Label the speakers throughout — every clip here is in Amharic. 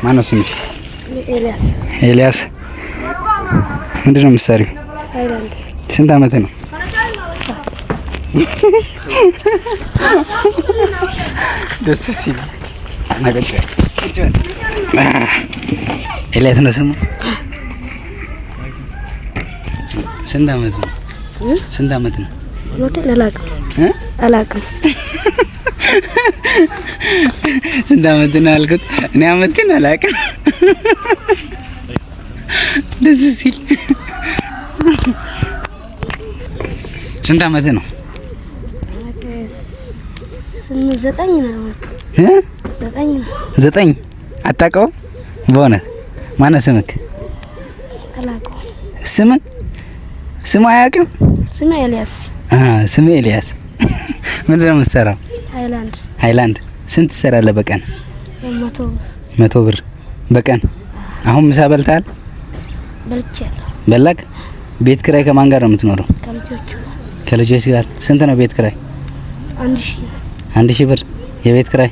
Speaker 1: ማነው ስምሽ?
Speaker 2: ኤልያስ።
Speaker 1: ኤልያስ ምንድነው የምትሰሪው?
Speaker 2: ሃይላንድ።
Speaker 1: ስንት አመት ነው? ደስ ሲል ነገጭ ኤልያስ ነው ስሙ። ስንት አመት ነው? ስንት አመት ነው?
Speaker 2: ሞቴን አላውቅም።
Speaker 1: ስንት አመት ነው አልኩት። እኔ አመቴን አላውቅም። ደስ ሲል ስንት አመት ነው?
Speaker 2: 9 ነው።
Speaker 1: 9 አታውቀውም? በእውነት ማነው ስምክ?
Speaker 2: አላውቀውም።
Speaker 1: ስም አያውቅም?
Speaker 2: ስሜ ኤልያስ።
Speaker 1: ስሜ ኤልያስ። ምንድን ነው የምትሰራው? ሃይላንድ። ስንት ትሰራለህ በቀን? 100 ብር በቀን። አሁን ምሳ በልተሃል?
Speaker 2: በልቻለሁ።
Speaker 1: በላክ? ቤት ኪራይ ከማን ጋር ነው የምትኖረው? ከልጆች ጋር። ስንት ነው ቤት ኪራይ? 1000 ብር የቤት ኪራይ።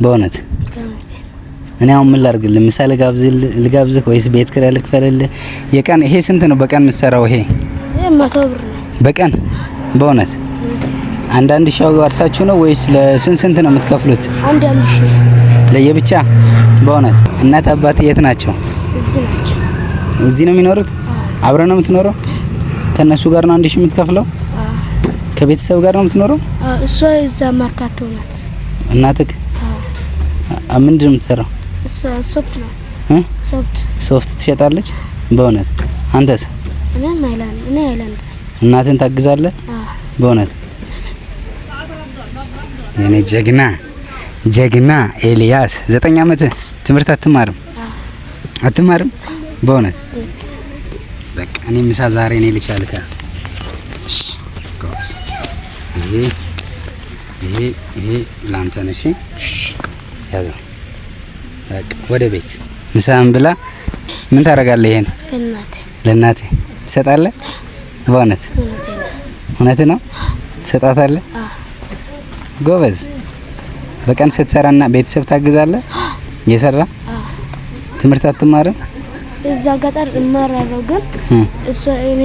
Speaker 1: በእውነት እኔ አሁን ምን ላድርግልህ? ምሳ ልጋብዝህ ወይስ ቤት ኪራይ ልክፈልልህ? የቀን ይሄ ስንት ነው በቀን የምትሰራው? ይሄ
Speaker 2: 100 ብር ነው
Speaker 1: በቀን። በእውነት አንዳንድ ሺህ አዋጣችሁ ነው ወይስ ለስንት ነው የምትከፍሉት?
Speaker 2: አንድ ሺህ
Speaker 1: ለየብቻ። በእውነት እናት አባት የት ናቸው?
Speaker 2: እዚህ ናቸው።
Speaker 1: እዚህ ነው የሚኖሩት? አብረህ ነው የምትኖረው? ከነሱ ጋር ነው 1000 የምትከፍለው? ከቤተሰብ ጋር ነው የምትኖረው?
Speaker 2: እሷ እዛ ማርካቶ ናት።
Speaker 1: እናትህ ምንድን ነው የምትሰራው?
Speaker 2: ሶፍት ነው።
Speaker 1: ሶፍት ትሸጣለች? በእውነት አንተስ?
Speaker 2: እኔ ሃይላንድ።
Speaker 1: እናትን ታግዛለህ? በእውነት የኔ ጀግና ኤልያስ 9 አመት ትምህርት አትማርም? በእውነት በቃ እኔ ምሳ ዛሬ እኔ ልቻልካ። እሺ ጎስ ይሄ ላንተ ነው። እሺ ያዘው። በቃ ወደ ቤት ምሳን ብላ። ምን ታደርጋለህ? ይሄን ለእናቴ ትሰጣለህ? በእውነት እውነት ነው ትሰጣታለህ? ጎበዝ። በቀን ስትሰራና ቤተሰብ ታግዛለህ? እየሰራ ትምህርት አትማርም?
Speaker 2: እዛ ገጠር እማራለሁ፣ ግን እሱ እኔ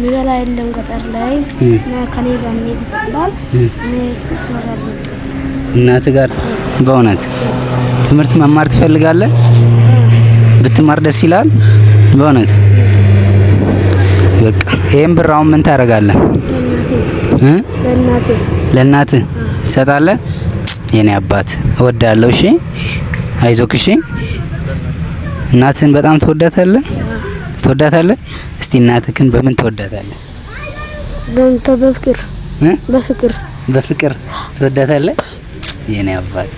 Speaker 2: ምበላ የለም ገጠር ላይ እና ከኔ ጋር እንሂድ ሲባል እኔ እሱ ጋር መጣሁት።
Speaker 1: እናት ጋር። በእውነት ትምህርት መማር ትፈልጋለህ? ብትማር ደስ ይላል። በእውነት በቃ ይሄን ብር አሁን ምን ታደርጋለህ? ለእናትህ ትሰጣለህ? የኔ አባት እወዳለሁ። እሺ አይዞክ። እሺ እናትህን በጣም ትወዳታለህ? እስቲ እናትህን በምን ትወዳታለህ? በፍቅር ትወዳታለህ? የኔ አባት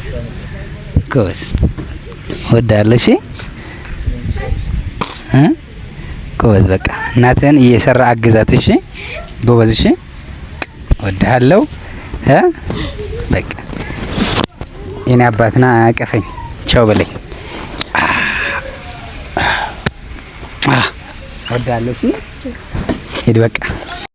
Speaker 1: ጎበዝ እወዳለሁ። እሺ ጎበዝ። በቃ እናትህን እየሰራ አግዛት። እሺ ጎበዝ። እሺ እወዳለሁ። በቃ የኔ አባትና አቀፈኝ። ቻው በለኝ። እወዳለሁ። እሺ ሂድ በቃ።